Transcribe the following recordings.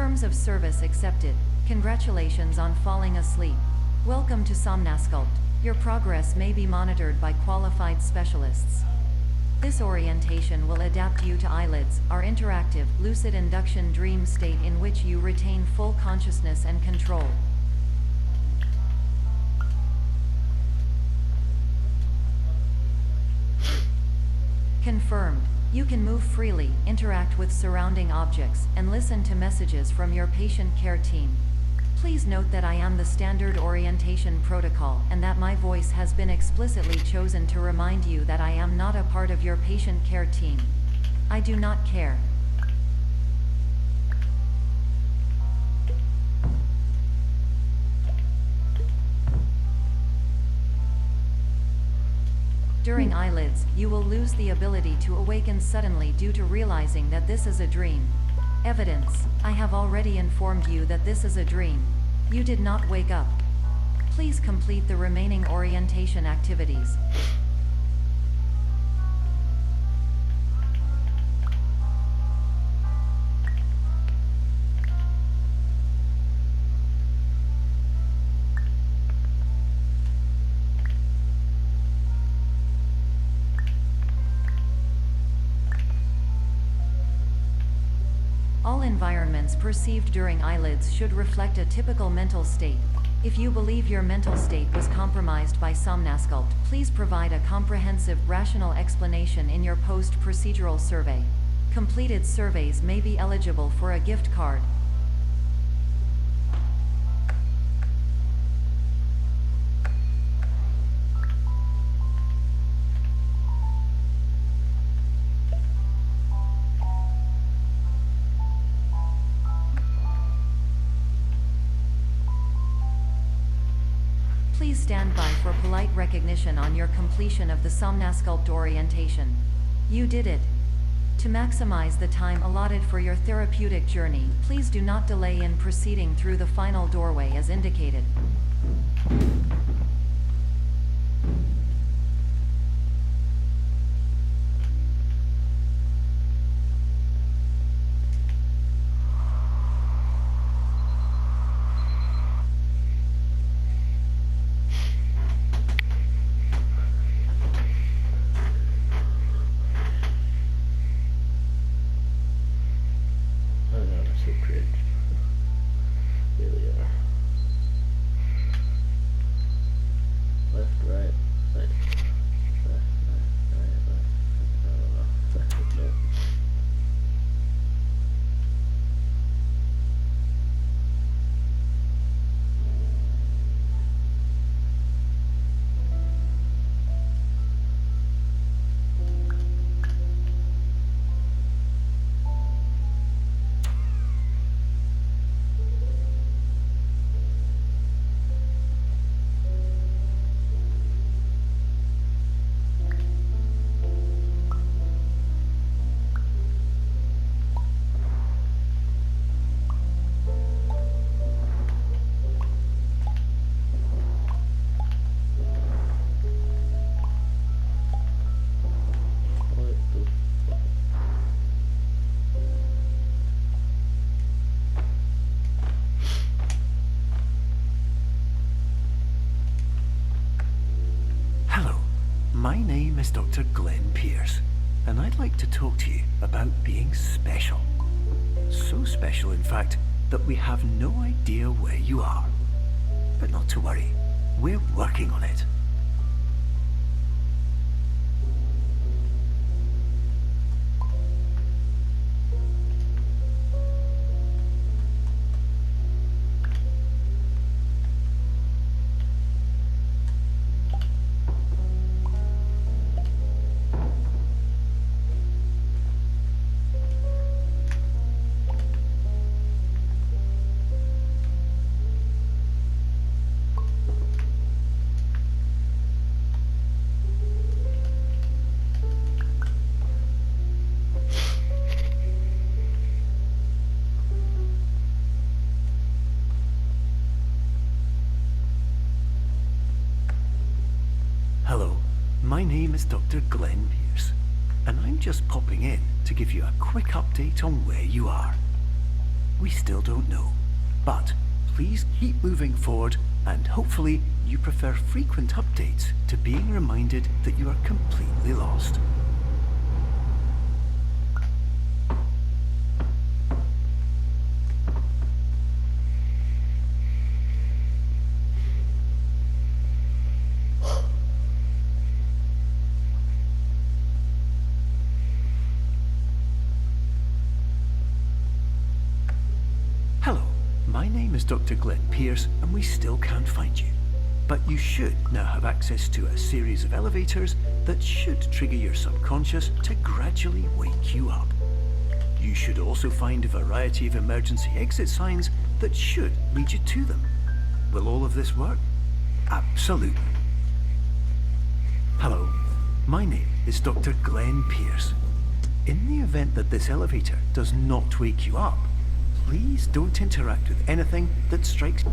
Terms of service accepted. Congratulations on falling asleep. Welcome to Somnasculpt. Your progress may be monitored by qualified specialists. This orientation will adapt you to eyelids, our interactive, lucid induction dream state in which you retain full consciousness and control. Confirmed. You can move freely, interact with surrounding objects, and listen to messages from your patient care team. Please note that I am the standard orientation protocol, and that my voice has been explicitly chosen to remind you that I am not a part of your patient care team. I do not care. During eyelids, you will lose the ability to awaken suddenly due to realizing that this is a dream. Evidence: I have already informed you that this is a dream. You did not wake up. Please complete the remaining orientation activities. All environments perceived during eyelids should reflect a typical mental state. If you believe your mental state was compromised by Somnasculpt, please provide a comprehensive, rational explanation in your post-procedural survey. Completed surveys may be eligible for a gift card. Please stand by for polite recognition on your completion of the Somnasculpt orientation. You did it. To maximize the time allotted for your therapeutic journey, please do not delay in proceeding through the final doorway as indicated. My name is Dr. Glenn Pierce, and I'd like to talk to you about being special. So special, in fact, that we have no idea where you are. But not to worry, we're working on it. Hello, my name is Dr. Glenn Pierce, and I'm just popping in to give you a quick update on where you are. We still don't know. But please keep moving forward, and hopefully you prefer frequent updates to being reminded that you are completely lost. Hello, my name is Dr. Glenn Pierce, and we still can't find you. But you should now have access to a series of elevators that should trigger your subconscious to gradually wake you up. You should also find a variety of emergency exit signs that should lead you to them. Will all of this work? Absolutely. Hello, my name is Dr. Glenn Pierce. In the event that this elevator does not wake you up, please don't interact with anything that strikes...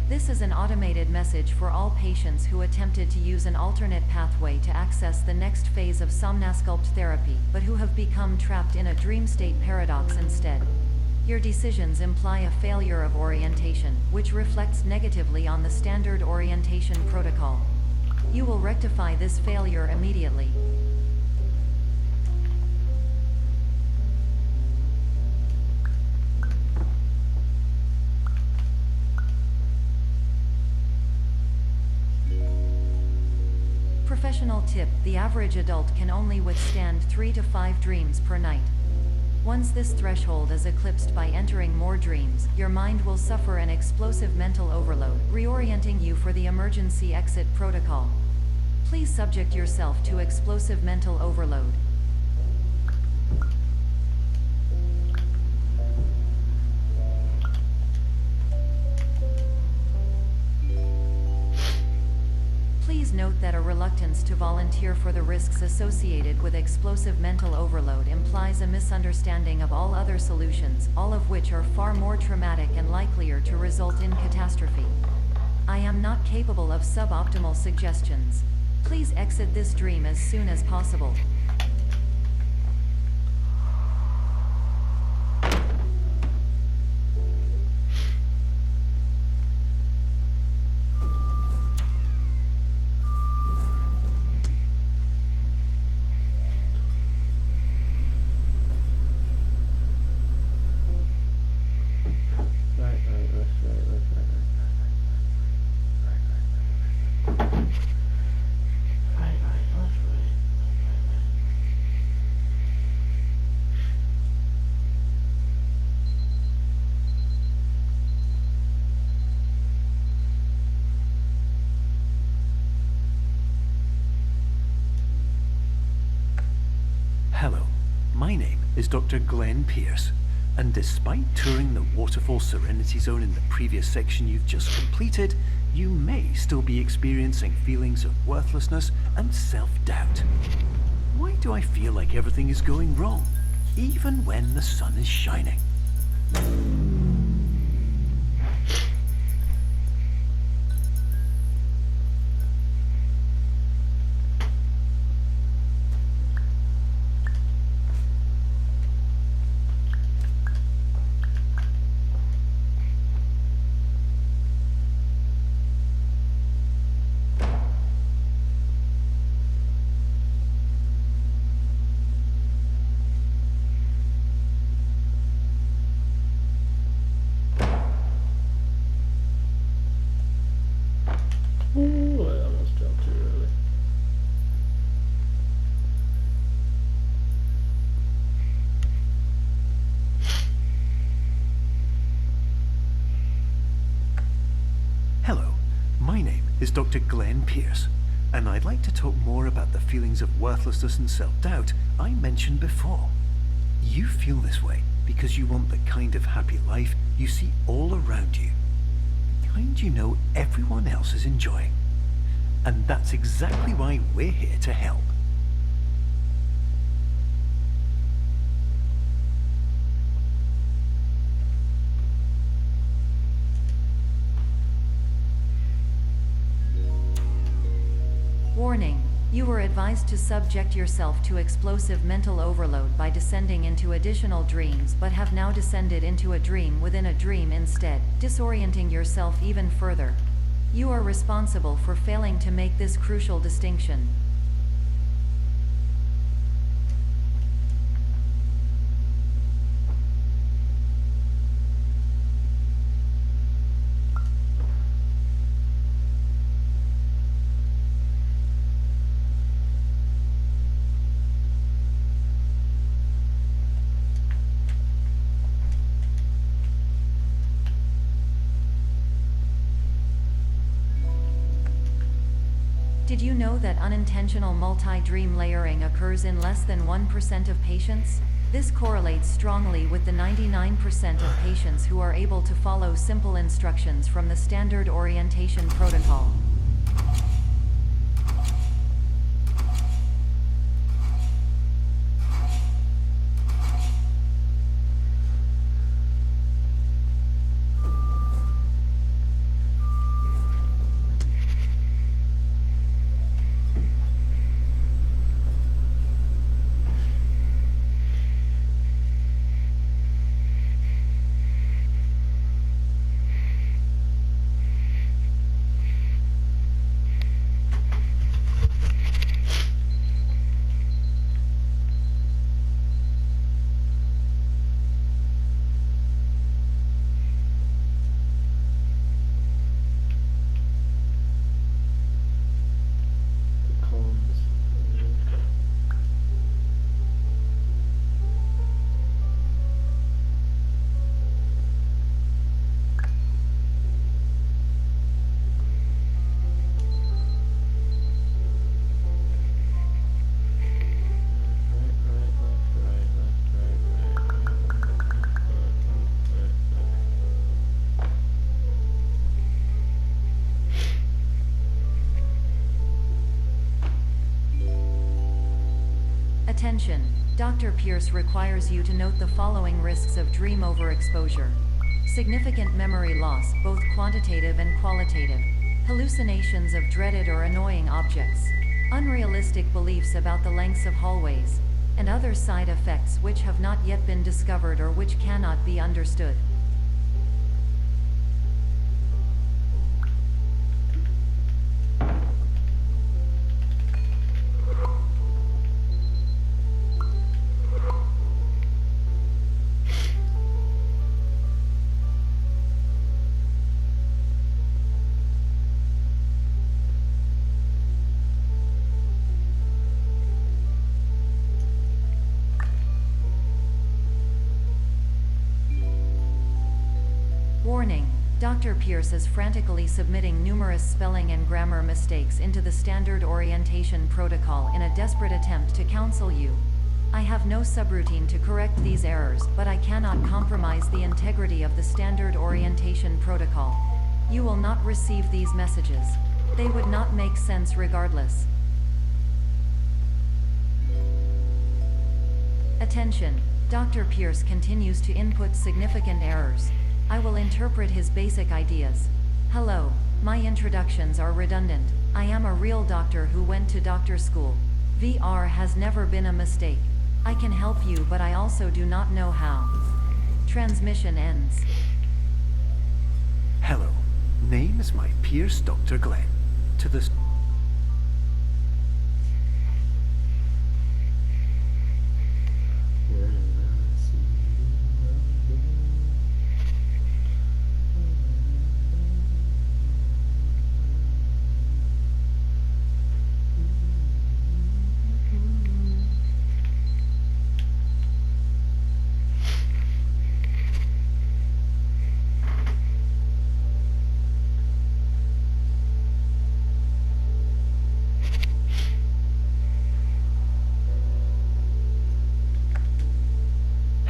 This is an automated message for all patients who attempted to use an alternate pathway to access the next phase of somnasculpt therapy, but who have become trapped in a dream state paradox instead. Your decisions imply a failure of orientation, which reflects negatively on the standard orientation protocol. You will rectify this failure immediately. Professional tip: the average adult can only withstand 3 to 5 dreams per night. Once this threshold is eclipsed by entering more dreams, your mind will suffer an explosive mental overload, reorienting you for the emergency exit protocol. Please subject yourself to explosive mental overload. Please note that a reluctance to volunteer for the risks associated with explosive mental overload implies a misunderstanding of all other solutions, all of which are far more traumatic and likelier to result in catastrophe. I am not capable of suboptimal suggestions. Please exit this dream as soon as possible. Hello, my name is Dr. Glenn Pierce, and despite touring the Waterfall Serenity Zone in the previous section you've just completed, you may still be experiencing feelings of worthlessness and self-doubt. Why do I feel like everything is going wrong, even when the sun is shining? Ooh, I almost jumped too early. Hello, my name is Dr. Glenn Pierce, and I'd like to talk more about the feelings of worthlessness and self-doubt I mentioned before. You feel this way because you want the kind of happy life you see all around you. Kind you know everyone else is enjoying. And that's exactly why we're here to help. Warning. You were advised to subject yourself to explosive mental overload by descending into additional dreams, but have now descended into a dream within a dream instead, disorienting yourself even further. You are responsible for failing to make this crucial distinction. Did you know that unintentional multi-dream layering occurs in less than 1% of patients? This correlates strongly with the 99% of patients who are able to follow simple instructions from the standard orientation protocol. Attention! Dr. Pierce requires you to note the following risks of dream overexposure. Significant memory loss, both quantitative and qualitative. Hallucinations of dreaded or annoying objects. Unrealistic beliefs about the lengths of hallways. And other side effects which have not yet been discovered or which cannot be understood. Warning. Dr. Pierce is frantically submitting numerous spelling and grammar mistakes into the standard orientation protocol in a desperate attempt to counsel you. I have no subroutine to correct these errors, but I cannot compromise the integrity of the standard orientation protocol. You will not receive these messages. They would not make sense regardless. Attention. Dr. Pierce continues to input significant errors. I will interpret his basic ideas. Hello, my introductions are redundant. I am a real doctor who went to doctor school. VR has never been a mistake. I can help you, but I also do not know how. Transmission ends. Hello, name is my Pierce Dr. Glenn. To the...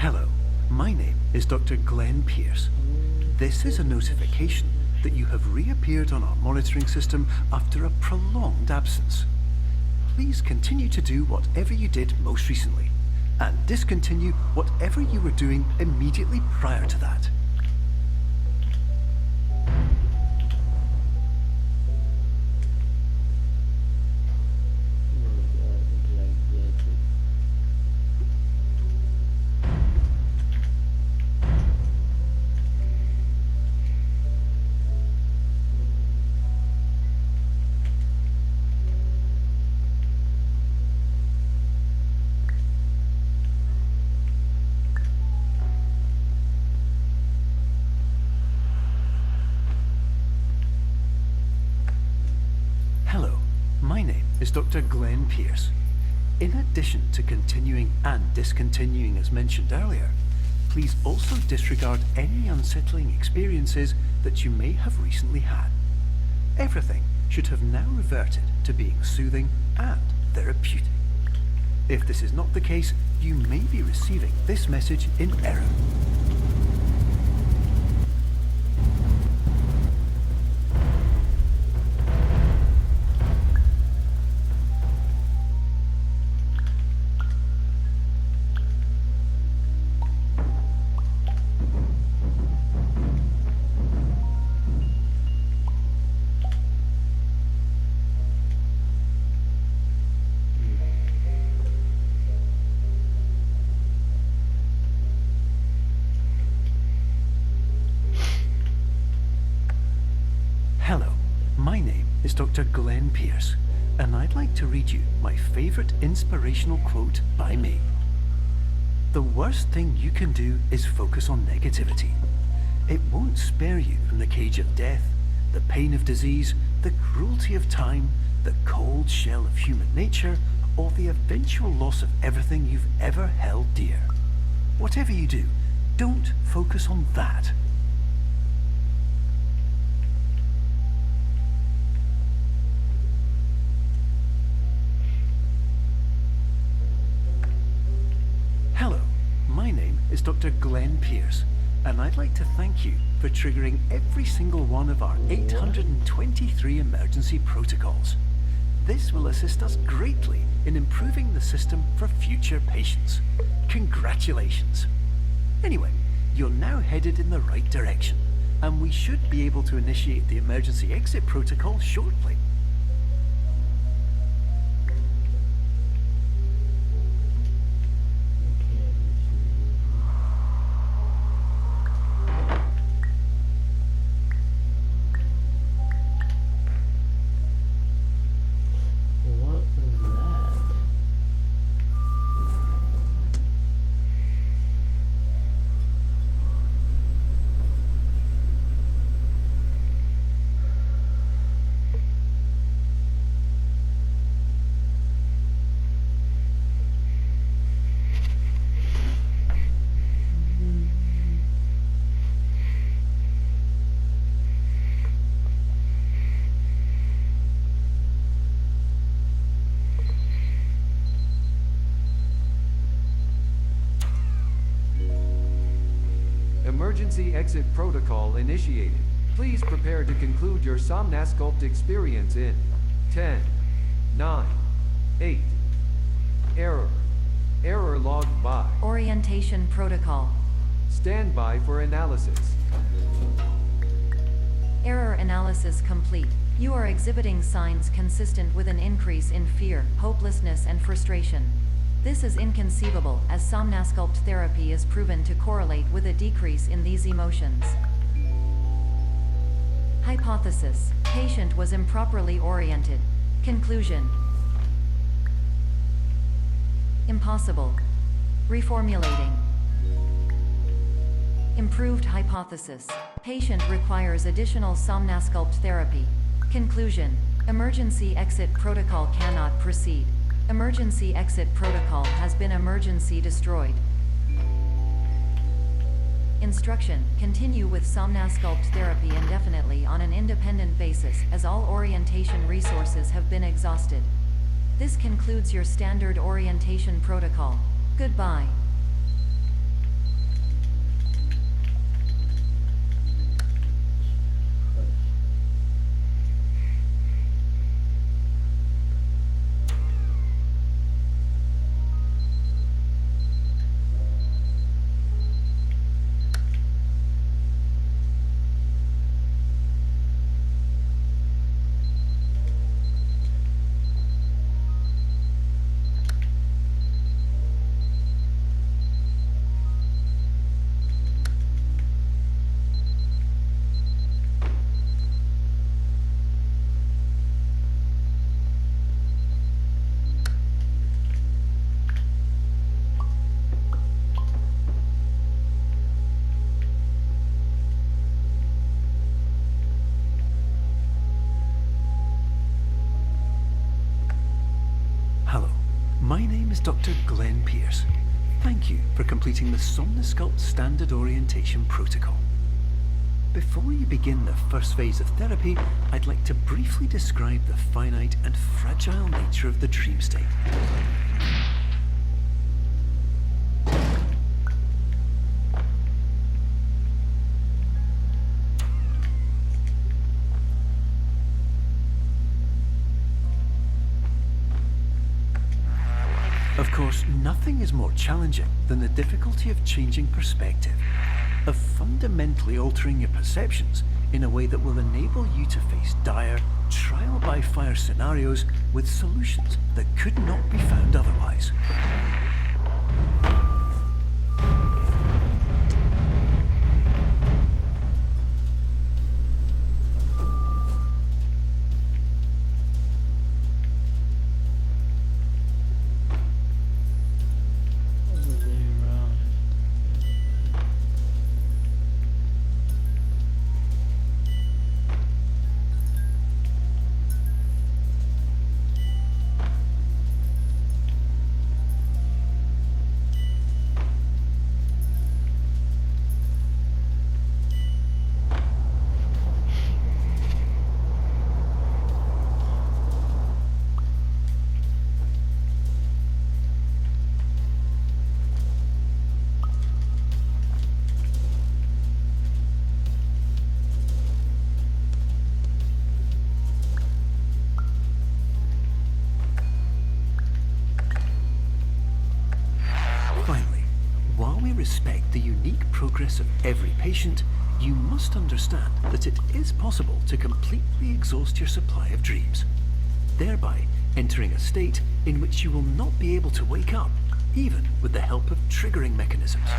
Hello, my name is Dr. Glenn Pierce. This is a notification that you have reappeared on our monitoring system after a prolonged absence. Please continue to do whatever you did most recently, and discontinue whatever you were doing immediately prior to that. Hello, my name is Dr. Glenn Pierce. In addition to continuing and discontinuing as mentioned earlier, please also disregard any unsettling experiences that you may have recently had. Everything should have now reverted to being soothing and therapeutic. If this is not the case, you may be receiving this message in error. Hello, my name is Dr. Glenn Pierce, and I'd like to read you my favorite inspirational quote by me. The worst thing you can do is focus on negativity. It won't spare you from the cage of death, the pain of disease, the cruelty of time, the cold shell of human nature, or the eventual loss of everything you've ever held dear. Whatever you do, don't focus on that. Hello, my name is Dr. Glenn Pierce, and I'd like to thank you for triggering every single one of our 823 emergency protocols. This will assist us greatly in improving the system for future patients. Congratulations. Anyway, you're now headed in the right direction, and we should be able to initiate the emergency exit protocol shortly. Emergency exit protocol initiated. Please prepare to conclude your Somnasculpt experience in 10, 9, 8. Error. Error logged by. Orientation protocol. Stand by for analysis. Error analysis complete. You are exhibiting signs consistent with an increase in fear, hopelessness, and frustration. This is inconceivable, as Somnasculpt therapy is proven to correlate with a decrease in these emotions. Hypothesis: patient was improperly oriented. Conclusion: impossible. Reformulating. Improved hypothesis: patient requires additional Somnasculpt therapy. Conclusion: emergency exit protocol cannot proceed. Emergency exit protocol has been emergency destroyed. Instruction: continue with Somnasculpt therapy indefinitely on an independent basis, as all orientation resources have been exhausted. This concludes your standard orientation protocol. Goodbye. name is Dr. Glenn Pierce. Thank you for completing the Somnosculpt Standard Orientation Protocol. Before you begin the first phase of therapy, I'd like to briefly describe the finite and fragile nature of the dream state. Of course, nothing is more challenging than the difficulty of changing perspective, of fundamentally altering your perceptions in a way that will enable you to face dire, trial-by-fire scenarios with solutions that could not be found otherwise. Respect the unique progress of every patient, you must understand that it is possible to completely exhaust your supply of dreams, thereby entering a state in which you will not be able to wake up, even with the help of triggering mechanisms.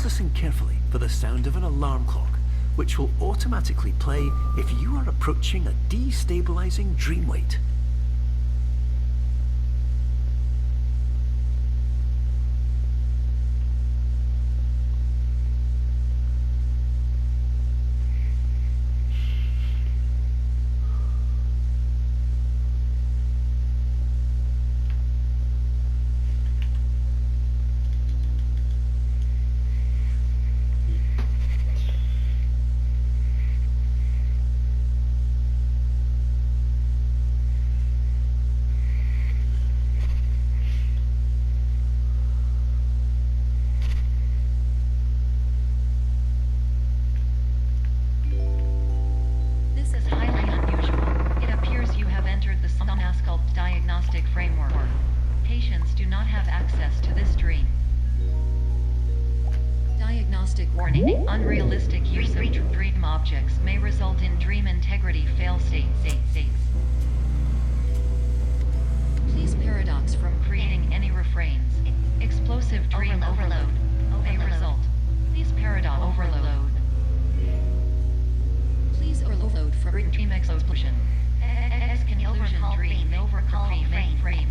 Listen carefully for the sound of an alarm clock, which will automatically play if you are approaching a destabilizing dream weight. Warning, unrealistic use of dream objects may result in dream integrity fail states. Please paradox from creating any refrains. Explosive dream overload may result. Please paradox overload. Please overload from dream explosion. Conclusion dream overcall frame.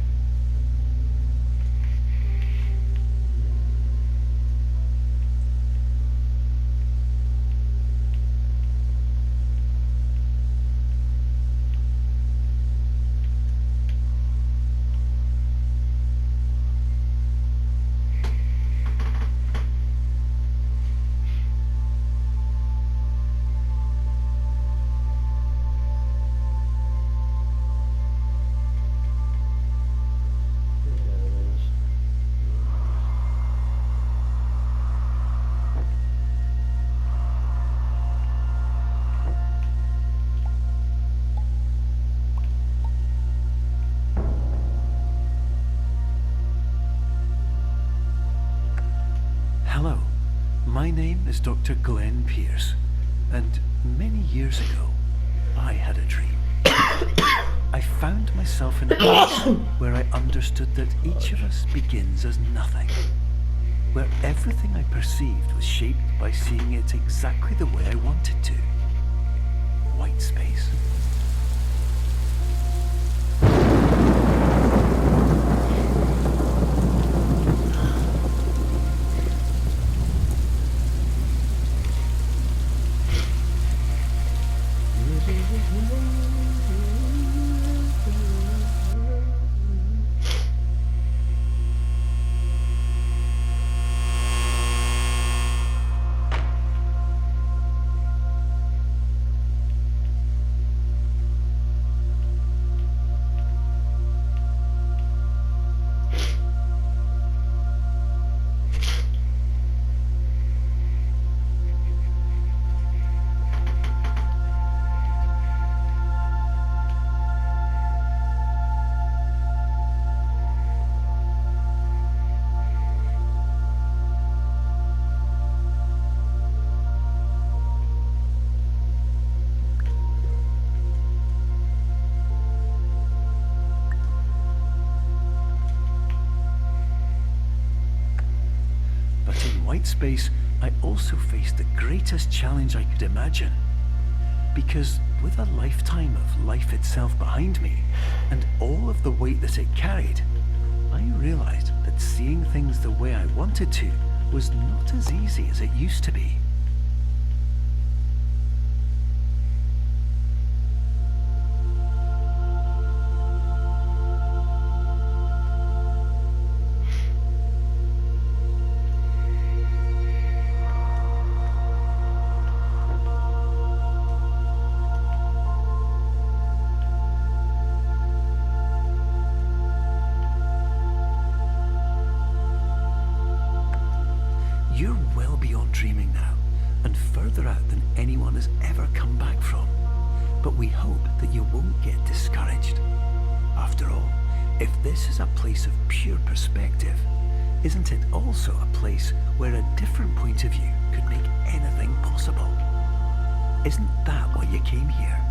Hello, my name is Dr. Glenn Pierce, and many years ago, I had a dream. I found myself in a place where I understood that each of us begins as nothing, where everything I perceived was shaped by seeing it exactly the way I wanted to. White space. in white space, I also faced the greatest challenge I could imagine. Because with a lifetime of life itself behind me, and all of the weight that it carried, I realized that seeing things the way I wanted to was not as easy as it used to be. You're well beyond dreaming now, and further out than anyone has ever come back from. But we hope that you won't get discouraged. After all, if this is a place of pure perspective, isn't it also a place where a different point of view could make anything possible? Isn't that why you came here?